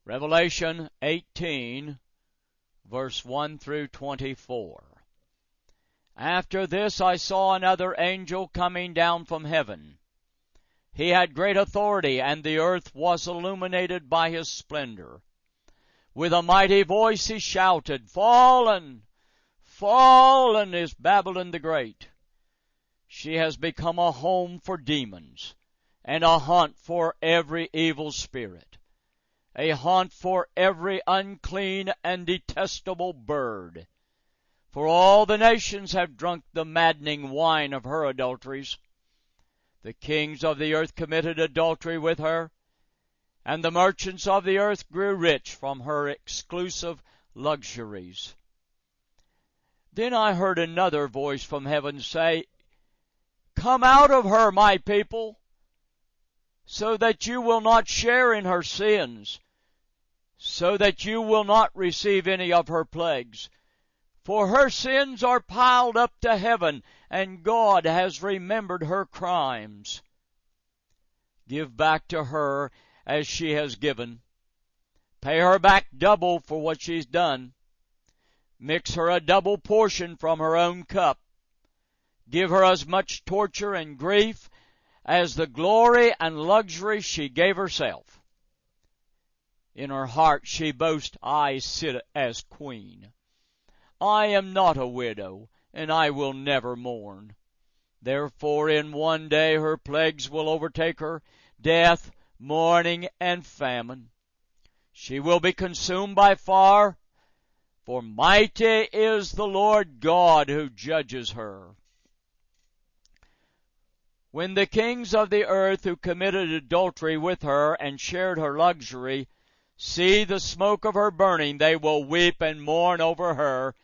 Revelation 18, verse 1 through 24. After this I saw another angel coming down from heaven. He had great authority, and the earth was illuminated by his splendor. With a mighty voice he shouted, "Fallen, fallen is Babylon the Great. She has become a home for demons, and a haunt for every evil spirit, a haunt for every unclean and detestable bird. For all the nations have drunk the maddening wine of her adulteries. The kings of the earth committed adultery with her, and the merchants of the earth grew rich from her exclusive luxuries." Then I heard another voice from heaven say, "Come out of her, my people, so that you will not share in her sins, so that you will not receive any of her plagues. For her sins are piled up to heaven, and God has remembered her crimes. Give back to her as she has given. Pay her back double for what she's done. Mix her a double portion from her own cup. Give her as much torture and grief as the glory and luxury she gave herself. In her heart she boasts, 'I sit as queen. I am not a widow, and I will never mourn.' Therefore in one day her plagues will overtake her, death, mourning, and famine. She will be consumed by fire, for mighty is the Lord God who judges her." When the kings of the earth who committed adultery with her and shared her luxury see the smoke of her burning, they will weep and mourn over her.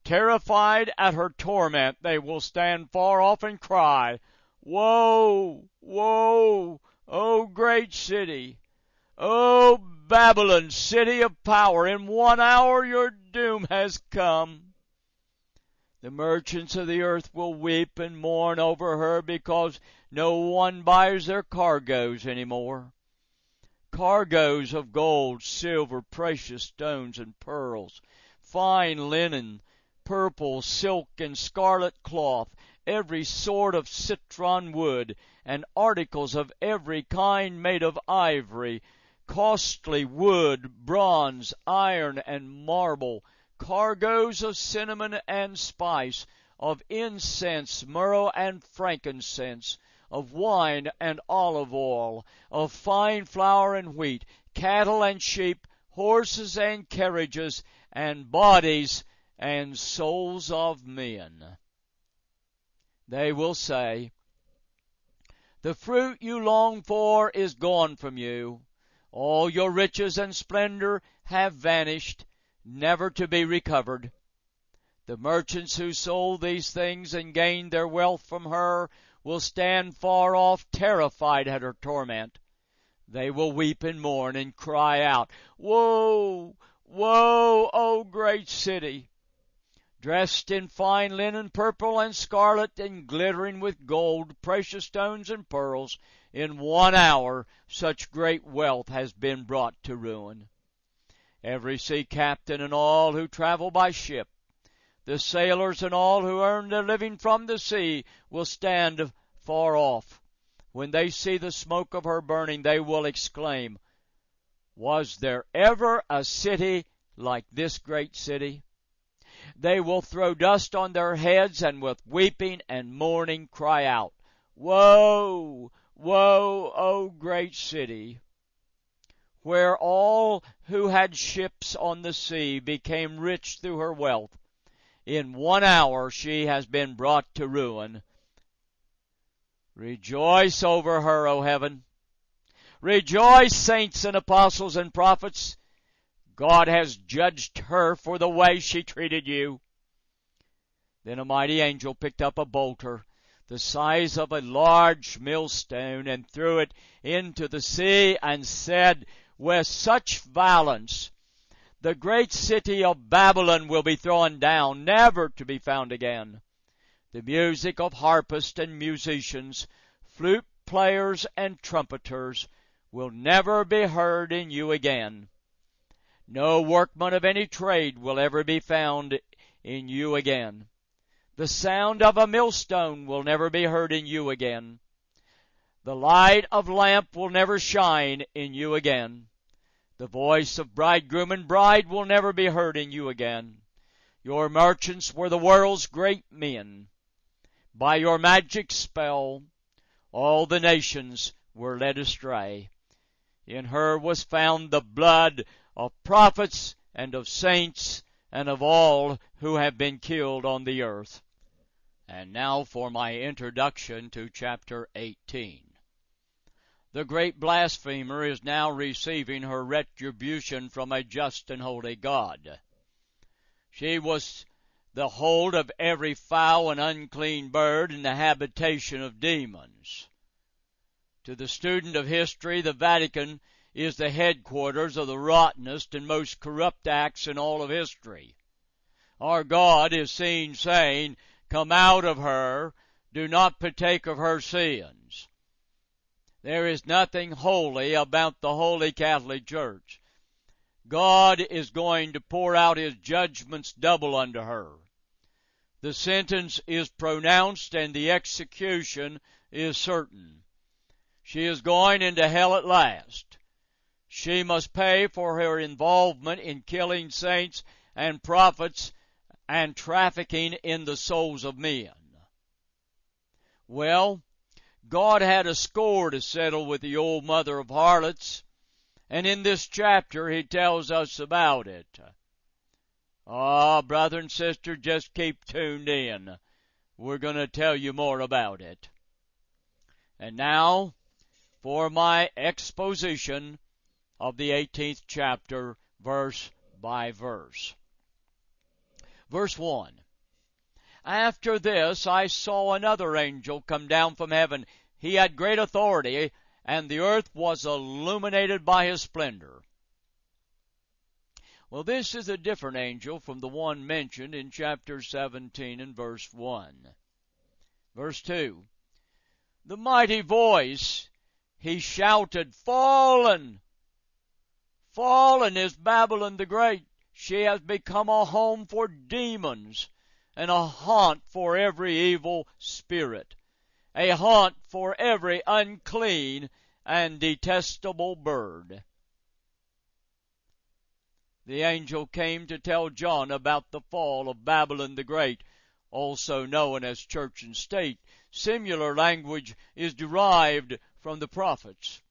Terrified at her torment, they will stand far off and cry, "Woe, woe, O great city! O Babylon, city of power! In 1 hour your doom has come." The merchants of the earth will weep and mourn over her because no one buys their cargoes anymore. Cargoes of gold, silver, precious stones, and pearls, fine linen, purple, silk, and scarlet cloth, every sort of citron wood, and articles of every kind made of ivory, costly wood, bronze, iron, and marble, cargoes of cinnamon and spice, of incense, myrrh, and frankincense, of wine and olive oil, of fine flour and wheat, cattle and sheep, horses and carriages, and bodies and souls of men. They will say, "The fruit you long for is gone from you. All your riches and splendor have vanished, never to be recovered." The merchants who sold these things and gained their wealth from her will stand far off, terrified at her torment. They will weep and mourn and cry out, "Woe, woe, O great city! Dressed in fine linen, purple and scarlet, and glittering with gold, precious stones, and pearls, in 1 hour such great wealth has been brought to ruin." Every sea captain and all who travel by ship, the sailors and all who earn their living from the sea, will stand far off. When they see the smoke of her burning, they will exclaim, "Was there ever a city like this great city?" They will throw dust on their heads, and with weeping and mourning cry out, "Woe, woe, O great city! Where all who had ships on the sea became rich through her wealth. In 1 hour she has been brought to ruin. Rejoice over her, O heaven! Rejoice, saints and apostles and prophets! God has judged her for the way she treated you." Then a mighty angel picked up a boulder, the size of a large millstone, and threw it into the sea, and said with such violence, "The great city of Babylon will be thrown down, never to be found again. The music of harpists and musicians, flute players and trumpeters, will never be heard in you again. No workman of any trade will ever be found in you again. The sound of a millstone will never be heard in you again. The light of lamp will never shine in you again. The voice of bridegroom and bride will never be heard in you again. Your merchants were the world's great men. By your magic spell, all the nations were led astray. In her was found the blood of prophets and of saints and of all who have been killed on the earth. And now for my introduction to chapter 18. The great blasphemer is now receiving her retribution from a just and holy God. She was the hold of every foul and unclean bird and the habitation of demons. To the student of history, the Vatican is the headquarters of the rottenest and most corrupt acts in all of history. Our God is seen saying, "Come out of her, do not partake of her sins." There is nothing holy about the Holy Catholic Church. God is going to pour out His judgments double unto her. The sentence is pronounced and the execution is certain. She is going into hell at last. She must pay for her involvement in killing saints and prophets and trafficking in the souls of men. Well, God had a score to settle with the old mother of harlots, and in this chapter He tells us about it. Brother and sister, just keep tuned in. We're going to tell you more about it. And now, for my exposition of the 18th chapter, verse by verse. Verse 1. After this I saw another angel come down from heaven. He had great authority, and the earth was illuminated by his splendor. Well, this is a different angel from the one mentioned in chapter 17 and verse 1. Verse 2. The mighty voice, he shouted, "Fallen! Fallen is Babylon the Great. She has become a home for demons and a haunt for every evil spirit, a haunt for every unclean and detestable bird." The angel came to tell John about the fall of Babylon the Great, also known as church and state. Similar language is derived from the prophets.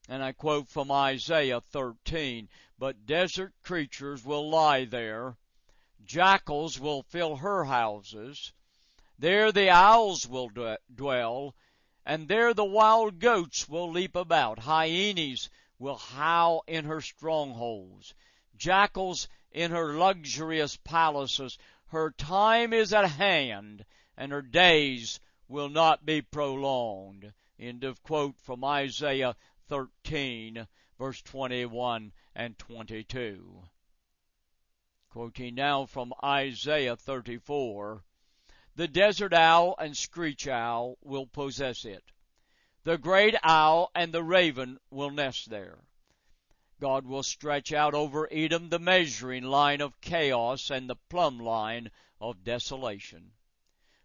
And I quote from Isaiah 13, "But desert creatures will lie there, jackals will fill her houses, there the owls will dwell, and there the wild goats will leap about. Hyenas will howl in her strongholds, jackals in her luxurious palaces. Her time is at hand, and her days will not be prolonged." End of quote from Isaiah 13, verse 21 and 22. Quoting now from Isaiah 34, "The desert owl and screech owl will possess it. The great owl and the raven will nest there. God will stretch out over Edom the measuring line of chaos and the plumb line of desolation.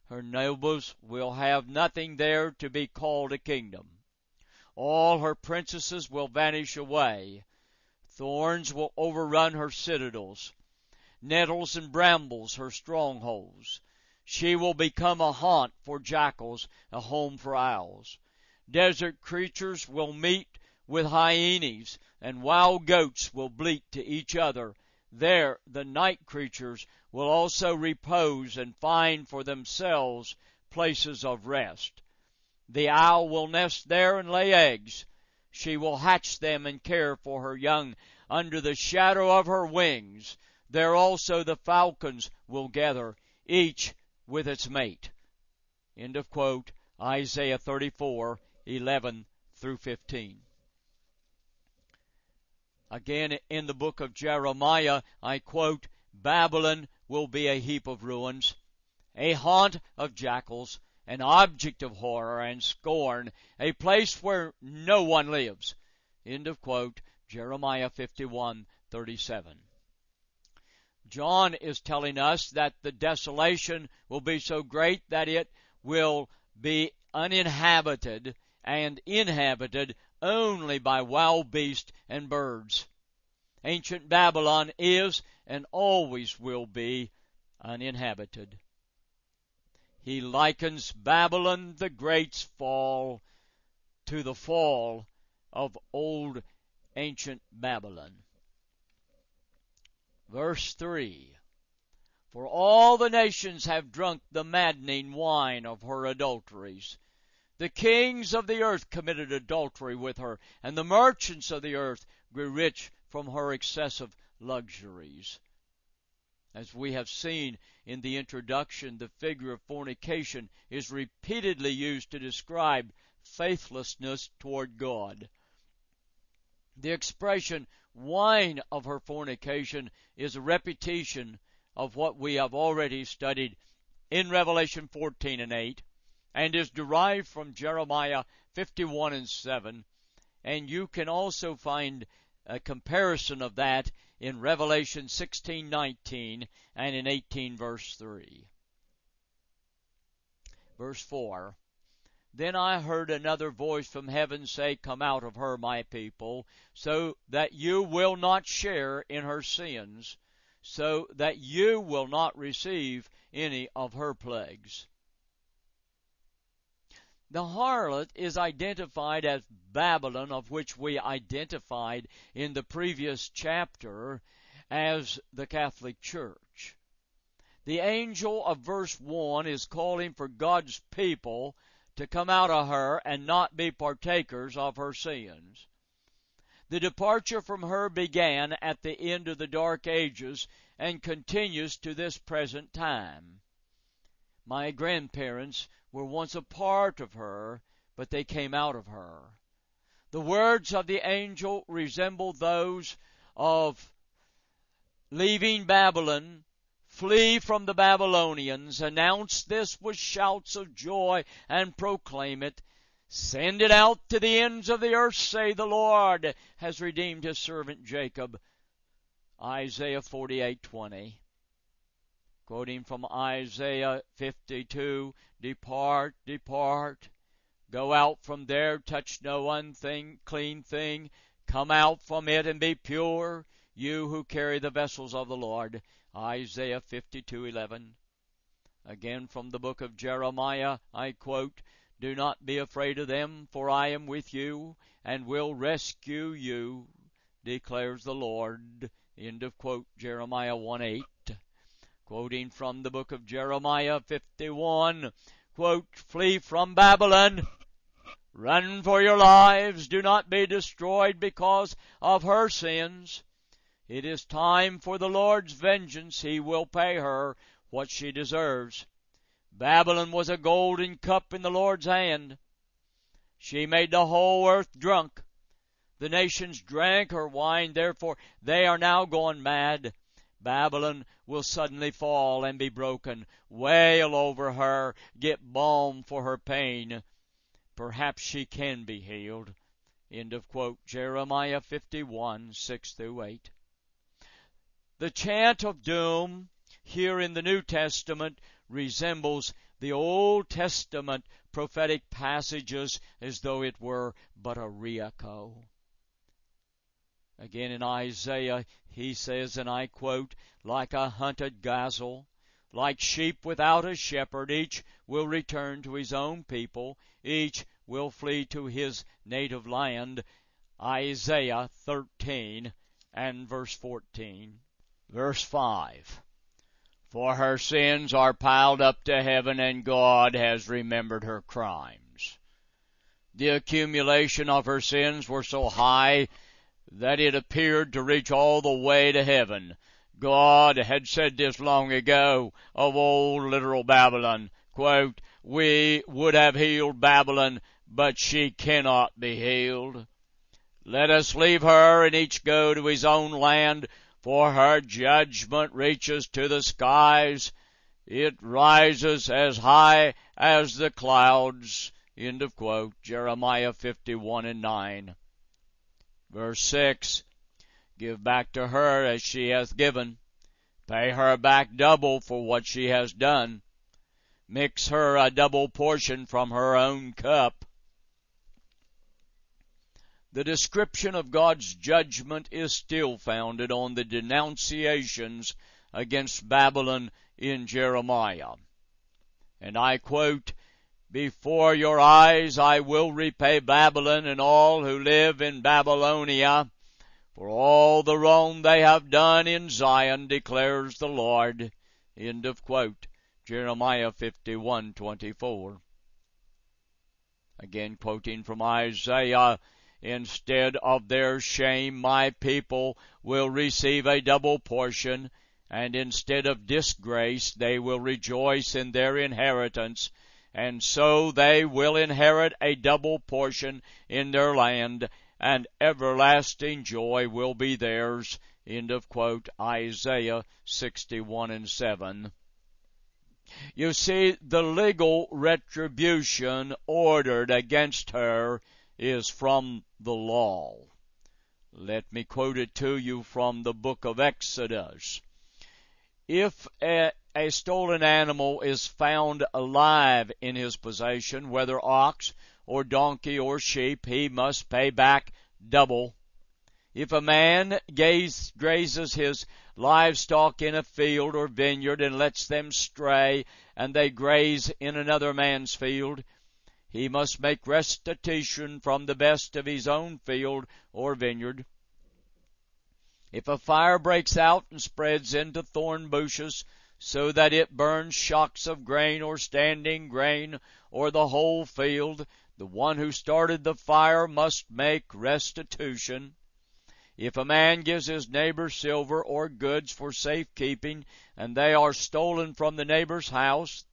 Her nobles will have nothing there to be called a kingdom. All her princesses will vanish away. Thorns will overrun her citadels, nettles and brambles her strongholds. She will become a haunt for jackals, a home for owls. Desert creatures will meet with hyenas, and wild goats will bleat to each other. There the night creatures will also repose and find for themselves places of rest. The owl will nest there and lay eggs. She will hatch them and care for her young under the shadow of her wings. There also the falcons will gather, each with its mate." End of quote, Isaiah 34, 11 through 15. Again, in the book of Jeremiah, I quote, "Babylon will be a heap of ruins, a haunt of jackals, an object of horror and scorn, a place where no one lives." End of quote, Jeremiah 51:37. John is telling us that the desolation will be so great that it will be uninhabited and inhabited only by wild beasts and birds. Ancient Babylon is and always will be uninhabited. He likens Babylon the Great's fall to the fall of old ancient Babylon. Verse 3, for all the nations have drunk the maddening wine of her adulteries. The kings of the earth committed adultery with her, and the merchants of the earth grew rich from her excessive luxuries. As we have seen in the introduction, the figure of fornication is repeatedly used to describe faithlessness toward God. The expression wine of her fornication is a repetition of what we have already studied in Revelation 14:8, and is derived from Jeremiah 51:7, and you can also find a comparison of that in Revelation 16:19 and in 18 verse 3. Verse 4, then I heard another voice from heaven say, come out of her, my people, so that you will not share in her sins, so that you will not receive any of her plagues. The harlot is identified as Babylon, of which we identified in the previous chapter as the Catholic Church. The angel of verse 1 is calling for God's people to come out of her and not be partakers of her sins. The departure from her began at the end of the Dark Ages and continues to this present time. My grandparents were once a part of her, but they came out of her. The words of the angel resemble those of leaving Babylon. Flee from the Babylonians, announce this with shouts of joy, and proclaim it. Send it out to the ends of the earth, say the Lord has redeemed his servant Jacob. Isaiah 48:20. Quoting from Isaiah 52, depart, depart, go out from there, touch no unclean thing, come out from it and be pure, you who carry the vessels of the Lord. Isaiah 52:11. Again from the book of Jeremiah, I quote, do not be afraid of them, for I am with you, and will rescue you, declares the Lord. End of quote, Jeremiah 1:8. Quoting from the book of Jeremiah 51, quote, flee from Babylon, run for your lives, do not be destroyed because of her sins. It is time for the Lord's vengeance. He will pay her what she deserves. Babylon was a golden cup in the Lord's hand. She made the whole earth drunk. The nations drank her wine, therefore they are now gone mad. Babylon will suddenly fall and be broken. Wail over her, get balm for her pain. Perhaps she can be healed. End of quote, Jeremiah 51:6-8. The chant of doom here in the New Testament resembles the Old Testament prophetic passages as though it were but a re-echo. Again in Isaiah, he says, and I quote, like a hunted gazelle, like sheep without a shepherd, each will return to his own people, each will flee to his native land. Isaiah 13 and verse 14. Verse 5, for her sins are piled up to heaven, and God has remembered her crimes. The accumulation of her sins were so high that it appeared to reach all the way to heaven. God had said this long ago of old literal Babylon, quote, we would have healed Babylon, but she cannot be healed. Let us leave her and each go to his own land, for her judgment reaches to the skies. It rises as high as the clouds. End of quote. Jeremiah 51:9. Verse 6, give back to her as she hath given. Pay her back double for what she has done. Mix her a double portion from her own cup. The description of God's judgment is still founded on the denunciations against Babylon in Jeremiah. And I quote, before your eyes I will repay Babylon and all who live in Babylonia for all the wrong they have done in Zion, declares the Lord. End of quote. Jeremiah 51:24. Again quoting from Isaiah, instead of their shame my people will receive a double portion, and instead of disgrace they will rejoice in their inheritance, and so they will inherit a double portion in their land, and everlasting joy will be theirs. End of quote. Isaiah 61:7. You see, the legal retribution ordered against her is from the law. Let me quote it to you from the book of Exodus. If a stolen animal is found alive in his possession, whether ox or donkey or sheep, he must pay back double. If a man grazes his livestock in a field or vineyard and lets them stray, and they graze in another man's field, he must make restitution from the best of his own field or vineyard. If a fire breaks out and spreads into thorn bushes, so that it burns shocks of grain or standing grain or the whole field, the one who started the fire must make restitution. If a man gives his neighbor silver or goods for safekeeping, and they are stolen from the neighbor's house,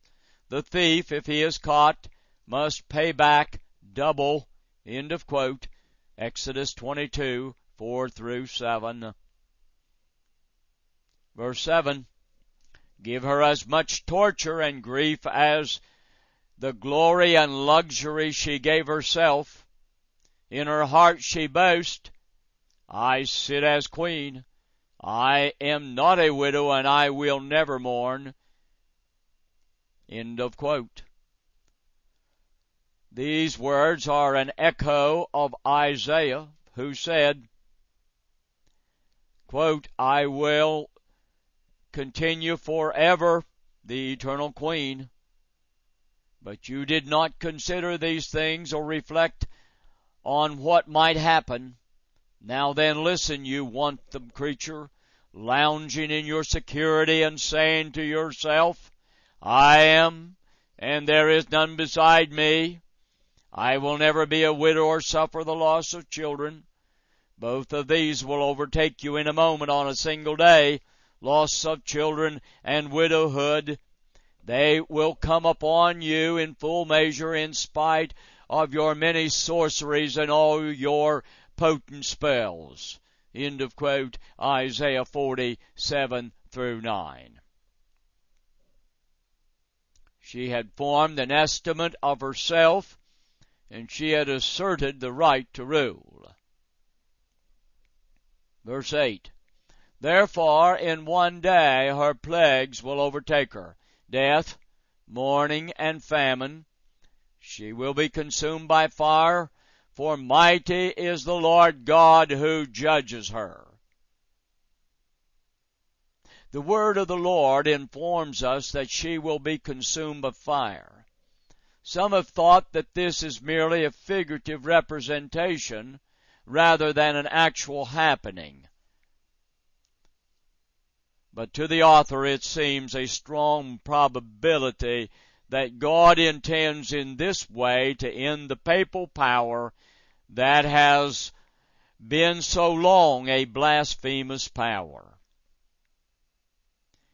the thief, if he is caught, must pay back double. End of quote. Exodus 22:4-7. Verse 7, give her as much torture and grief as the glory and luxury she gave herself. In her heart she boasts, I sit as queen. I am not a widow, and I will never mourn. End of quote. These words are an echo of Isaiah, who said, quote, I will continue forever, the eternal queen. But you did not consider these things or reflect on what might happen. Now then, listen, you wanton creature, lounging in your security and saying to yourself, I am, and there is none beside me. I will never be a widow or suffer the loss of children. Both of these will overtake you in a moment, on a single day, loss of children and widowhood. They will come upon you in full measure in spite of your many sorceries and all your potent spells. End of quote. Isaiah 40:7-9. She had formed an estimate of herself, and she had asserted the right to rule. Verse 8, therefore in one day her plagues will overtake her, death, mourning, and famine. She will be consumed by fire, for mighty is the Lord God who judges her. The word of the Lord informs us that she will be consumed by fire. Some have thought that this is merely a figurative representation rather than an actual happening. But to the author it seems a strong probability that God intends in this way to end the papal power that has been so long a blasphemous power.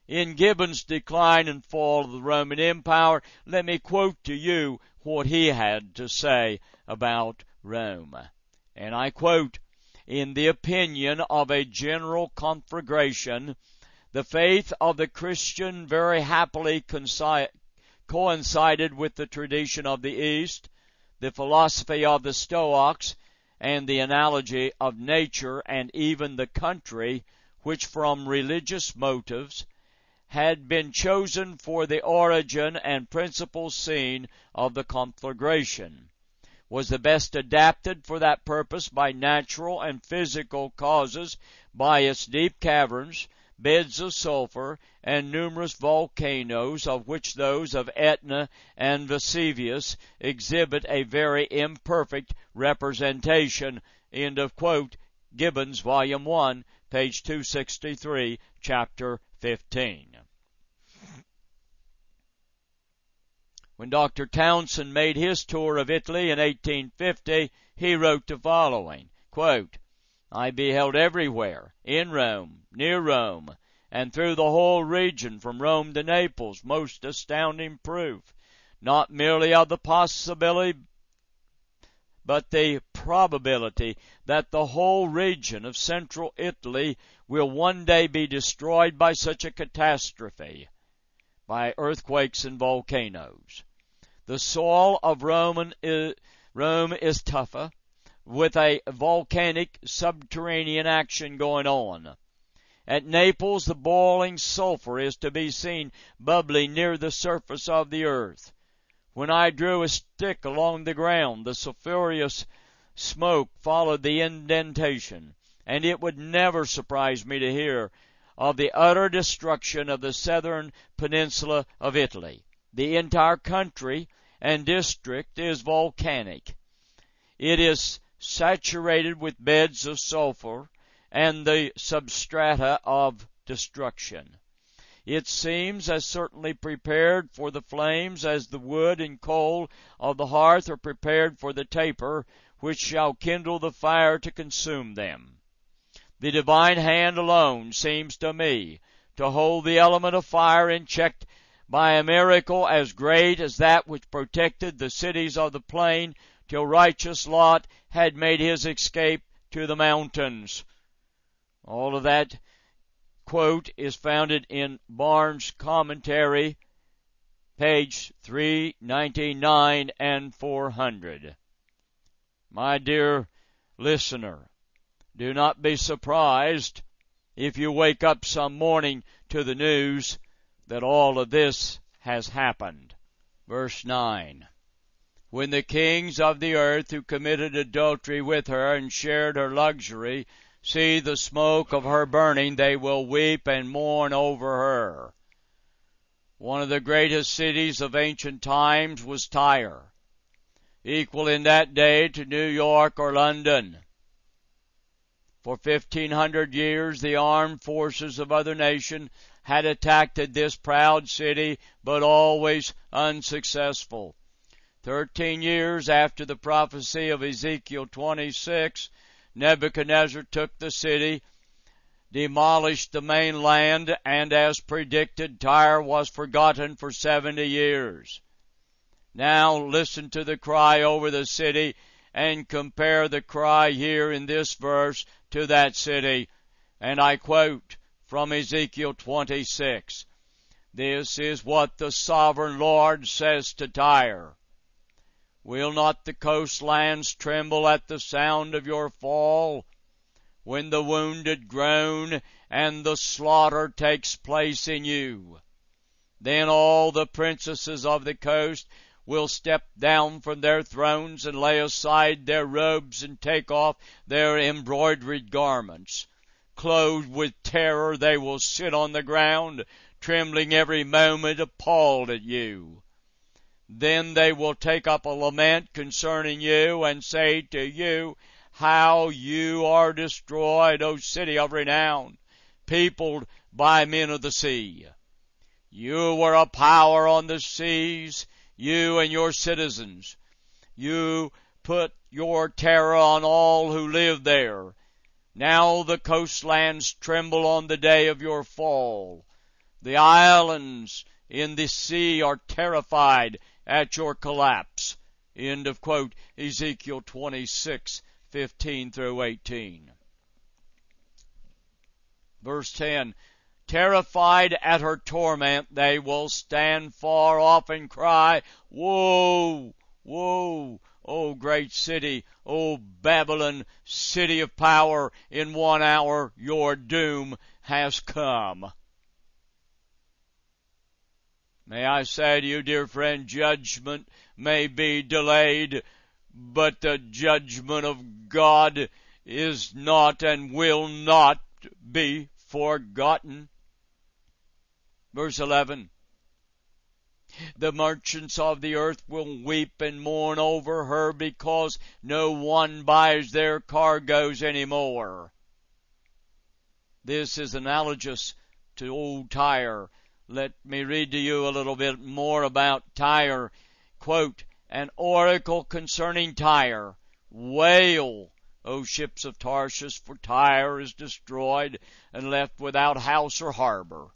In Gibbon's Decline and Fall of the Roman Empire, let me quote to you what he had to say about Rome. And I quote, in the opinion of a general conflagration, the faith of the Christian very happily coincided with the tradition of the East, the philosophy of the Stoics, and the analogy of nature and even the country, which from religious motives had been chosen for the origin and principal scene of the conflagration, was the best adapted for that purpose by natural and physical causes, by its deep caverns, beds of sulphur, and numerous volcanoes, of which those of Etna and Vesuvius exhibit a very imperfect representation. End of quote. Gibbons, Volume 1, page 263, Chapter 15. When Dr. Townsend made his tour of Italy in 1850, he wrote the following, quote, I beheld everywhere, in Rome, near Rome, and through the whole region from Rome to Naples, most astounding proof, not merely of the possibility, but the probability that the whole region of central Italy will one day be destroyed by such a catastrophe, by earthquakes and volcanoes. The soil of Rome is tougher, with a volcanic subterranean action going on. At Naples, the boiling sulphur is to be seen bubbling near the surface of the earth. When I drew a stick along the ground, the sulphurous smoke followed the indentation, and it would never surprise me to hear of the utter destruction of the southern peninsula of Italy. The entire country and district is volcanic. It is saturated with beds of sulphur and the substrata of destruction. It seems as certainly prepared for the flames as the wood and coal of the hearth are prepared for the taper which shall kindle the fire to consume them. The divine hand alone seems to me to hold the element of fire in check by a miracle as great as that which protected the cities of the plain till righteous Lot had made his escape to the mountains. All of that quote is founded in Barnes' Commentary, page 399 and 400. My dear listener, do not be surprised if you wake up some morning to the news that all of this has happened. Verse 9. When the kings of the earth who committed adultery with her and shared her luxury see the smoke of her burning, they will weep and mourn over her. One of the greatest cities of ancient times was Tyre, equal in that day to New York or London. For 1,500 years the armed forces of other nations had attacked this proud city, but always unsuccessful. 13 years after the prophecy of Ezekiel 26, Nebuchadnezzar took the city, demolished the mainland, and as predicted, Tyre was forgotten for 70 years. Now listen to the cry over the city and compare the cry here in this verse to that city. And I quote from Ezekiel 26, This is what the sovereign Lord says to Tyre. Will not the coastlands tremble at the sound of your fall, when the wounded groan and the slaughter takes place in you? Then all the princesses of the coast will step down from their thrones and lay aside their robes and take off their embroidered garments. Clothed with terror, they will sit on the ground, trembling every moment, appalled at you. Then they will take up a lament concerning you and say to you, How you are destroyed, O city of renown, peopled by men of the sea. You were a power on the seas, you and your citizens. You put your terror on all who live there. Now the coastlands tremble on the day of your fall. The islands in the sea are terrified at your collapse. End of quote. Ezekiel 26:15 through 18. Verse 10. Terrified at her torment, they will stand far off and cry, Woe, woe, O great city, O Babylon, city of power, in 1 hour your doom has come. May I say to you, dear friend, judgment may be delayed, but the judgment of God is not and will not be forgotten. Verse 11. The merchants of the earth will weep and mourn over her because no one buys their cargoes anymore. This is analogous to old Tyre. Let me read to you a little bit more about Tyre. Quote, an oracle concerning Tyre. Wail, O ships of Tarshish, for Tyre is destroyed and left without house or harbor.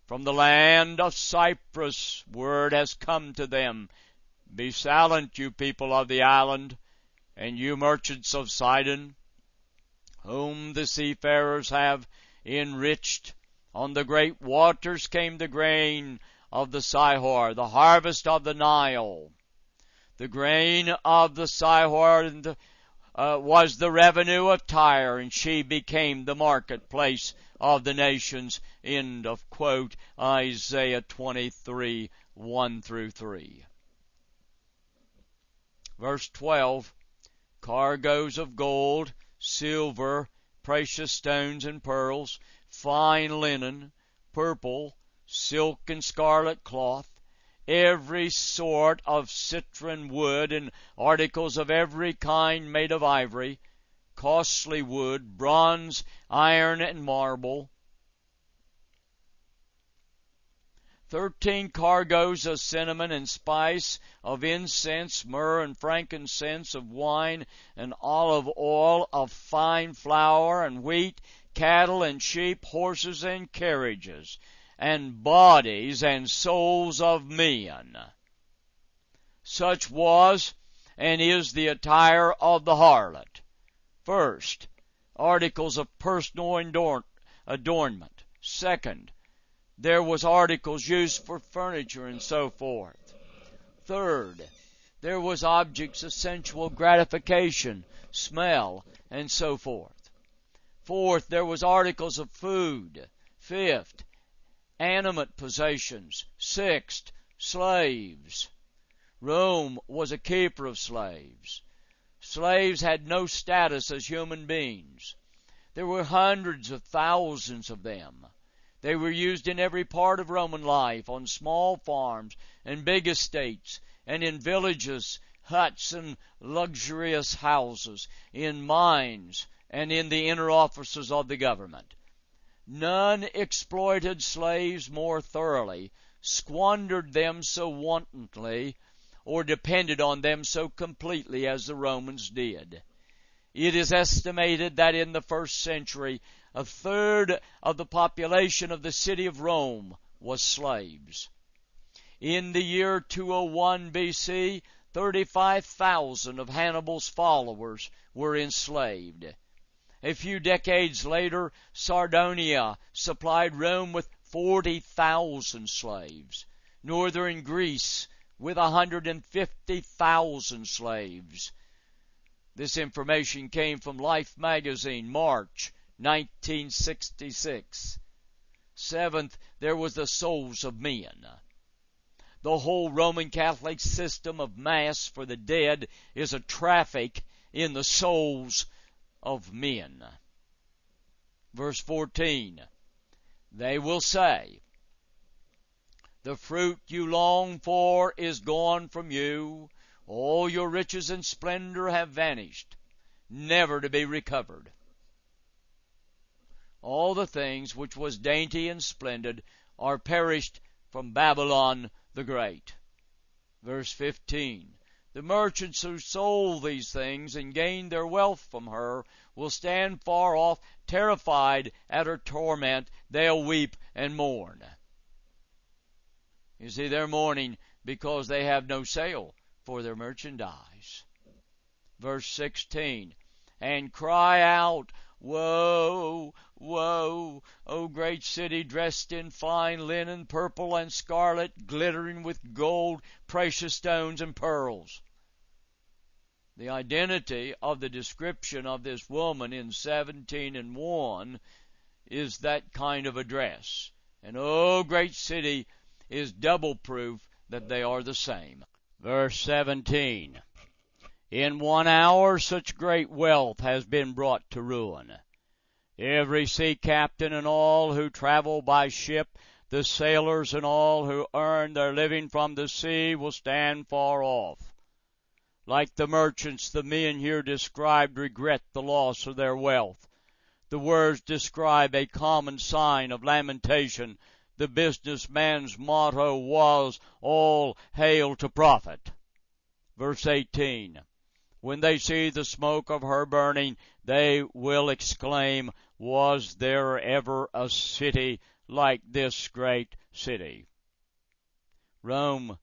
From the land of Cyprus word has come to them. Be silent, you people of the island, and you merchants of Sidon, whom the seafarers have enriched. On the great waters came the grain of the Sihor, the harvest of the Nile. The grain of the Sihor was the revenue of Tyre, and she became the marketplace of the nations. End of quote. Isaiah 23, 1 through 3. Verse 12. Cargoes of gold, silver, precious stones and pearls, fine linen, purple, silk and scarlet cloth, every sort of citron wood, and articles of every kind made of ivory, costly wood, bronze, iron, and marble. 13 cargoes of cinnamon and spice, of incense, myrrh and frankincense, of wine and olive oil, of fine flour and wheat, cattle and sheep, horses and carriages, and bodies and souls of men. Such was and is the attire of the harlot. First, articles of personal adornment. Second, there was articles used for furniture and so forth. Third, there was objects of sensual gratification, smell, and so forth. Fourth, there was articles of food. Fifth, animate possessions. Sixth, slaves. Rome was a keeper of slaves. Slaves had no status as human beings. There were hundreds of thousands of them. They were used in every part of Roman life, on small farms and big estates, and in villages, huts, and luxurious houses, in mines, and in the inner offices of the government. None exploited slaves more thoroughly, squandered them so wantonly, or depended on them so completely as the Romans did. It is estimated that in the first century, a third of the population of the city of Rome was slaves. In the year 201 BC, 35,000 of Hannibal's followers were enslaved. A few decades later, Sardinia supplied Rome with 40,000 slaves. Northern Greece with 150,000 slaves. This information came from Life magazine, March 1966. Seventh, there was the souls of men. The whole Roman Catholic system of Mass for the dead is a traffic in the souls of men. Verse 14, they will say, the fruit you long for is gone from you. All your riches and splendor have vanished, never to be recovered. All the things which was dainty and splendid are perished from Babylon the Great. Verse 15, the merchants who sold these things and gained their wealth from her will stand far off, terrified at her torment. They'll weep and mourn. You see, they're mourning because they have no sale for their merchandise. Verse 16, and cry out, woe, woe, O great city, dressed in fine linen, purple and scarlet, glittering with gold, precious stones and pearls. The identity of the description of this woman in 17:1 is that kind of address. And oh, great city is double proof that they are the same. Verse 17. In 1 hour such great wealth has been brought to ruin. Every sea captain and all who travel by ship, the sailors and all who earn their living from the sea will stand far off. Like the merchants, the men here described regret the loss of their wealth. The words describe a common sign of lamentation. The businessman's motto was, all hail to profit. Verse 18. When they see the smoke of her burning, they will exclaim, was there ever a city like this great city? Rome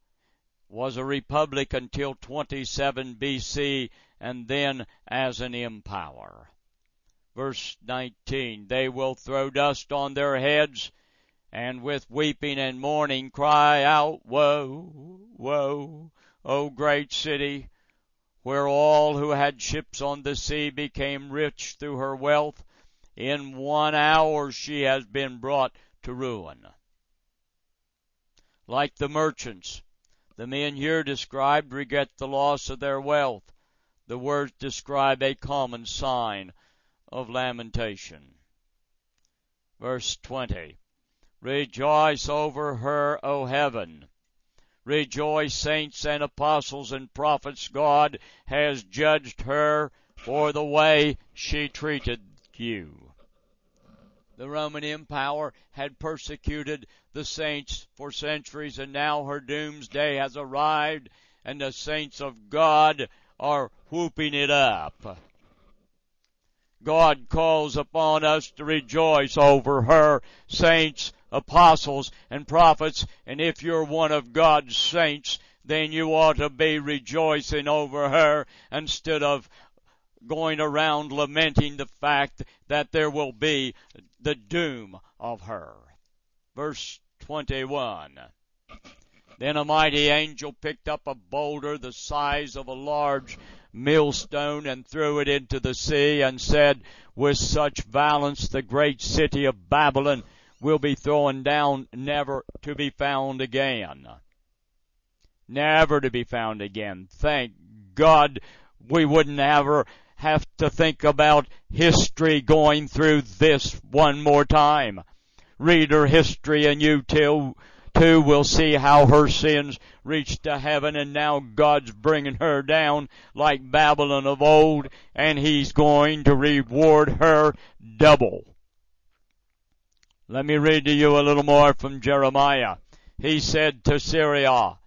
was a republic until 27 B.C. and then as an empire. Verse 19, they will throw dust on their heads and with weeping and mourning cry out, woe, woe, O great city, where all who had ships on the sea became rich through her wealth. In 1 hour she has been brought to ruin. Like the merchants, the men here described regret the loss of their wealth. The words describe a common sign of lamentation. Verse 20. Rejoice over her, O heaven. Rejoice, saints and apostles and prophets. God has judged her for the way she treated you. The Roman Empire had persecuted the saints for centuries, and now her doomsday has arrived, and the saints of God are whooping it up. God calls upon us to rejoice over her, saints, apostles, and prophets, and if you're one of God's saints, then you ought to be rejoicing over her instead of going around lamenting the fact that there will be the doom of her. Verse 21. Then a mighty angel picked up a boulder the size of a large millstone and threw it into the sea and said, with such violence the great city of Babylon will be thrown down, never to be found again. Never to be found again. Thank God we wouldn't ever have to think about history going through this one more time. Read her history and you too will see how her sins reached to heaven, and now God's bringing her down like Babylon of old, and He's going to reward her double. Let me read to you a little more from Jeremiah. He said to Syria,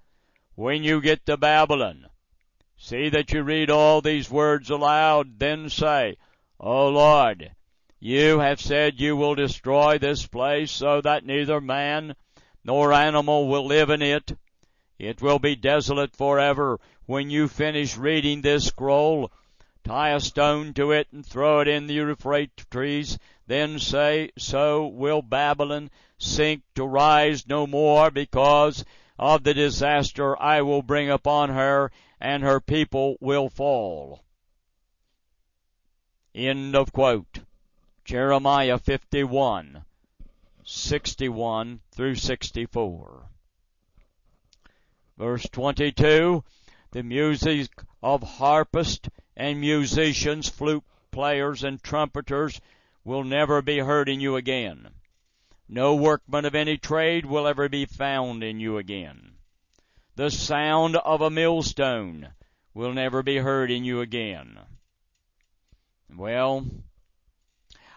when you get to Babylon, see that you read all these words aloud, then say, O Lord, you have said you will destroy this place so that neither man nor animal will live in it. It will be desolate forever. When you finish reading this scroll, tie a stone to it and throw it in the Euphrates. Then say, so will Babylon sink to rise no more because of the disaster I will bring upon her, and her people will fall. End of quote. Jeremiah 51, 61 through 64. Verse 22, the music of harpists and musicians, flute players and trumpeters will never be heard in you again. No workman of any trade will ever be found in you again. The sound of a millstone will never be heard in you again. Well,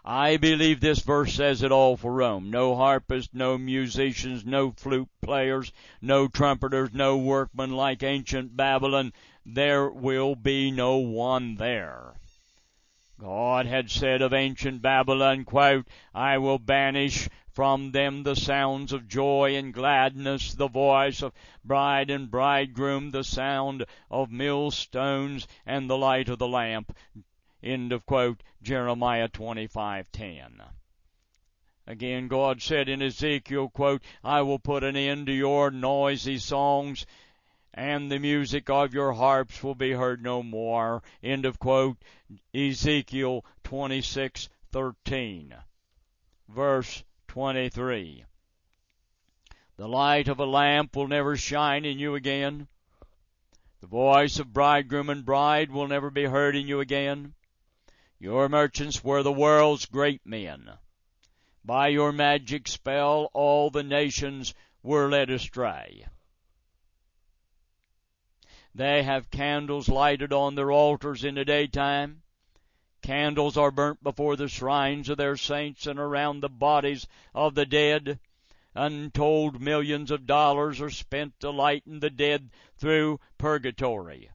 I believe this verse says it all for Rome. No harpists, no musicians, no flute players, no trumpeters, no workmen like ancient Babylon. There will be no one there. God had said of ancient Babylon, quote, I will banish from them the sounds of joy and gladness, the voice of bride and bridegroom, the sound of millstones, and the light of the lamp. End of quote, Jeremiah 25:10. Again, God said in Ezekiel, quote, I will put an end to your noisy songs and the music of your harps will be heard no more. End of quote. Ezekiel 26:13. Verse 23. The light of a lamp will never shine in you again. The voice of bridegroom and bride will never be heard in you again. Your merchants were the world's great men. By your magic spell, all the nations were led astray. They have candles lighted on their altars in the daytime. Candles are burnt before the shrines of their saints and around the bodies of the dead. Untold millions of dollars are spent to lighten the dead through purgatory.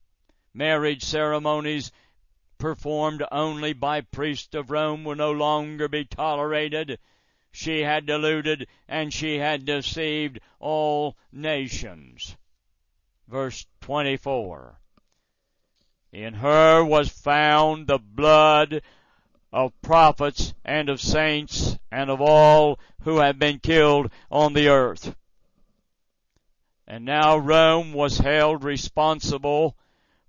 Marriage ceremonies performed only by priests of Rome will no longer be tolerated. She had deluded and she had deceived all nations. Verse 24. In her was found the blood of prophets and of saints and of all who have been killed on the earth. And now Rome was held responsible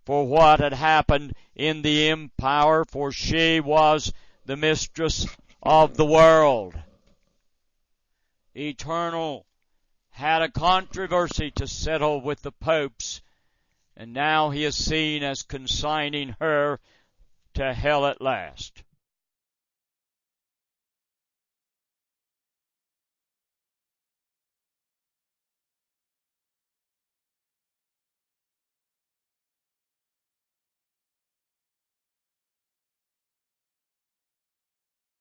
for what had happened in the empire, for she was the mistress of the world. Eternal had a controversy to settle with the popes, and now he is seen as consigning her to hell at last.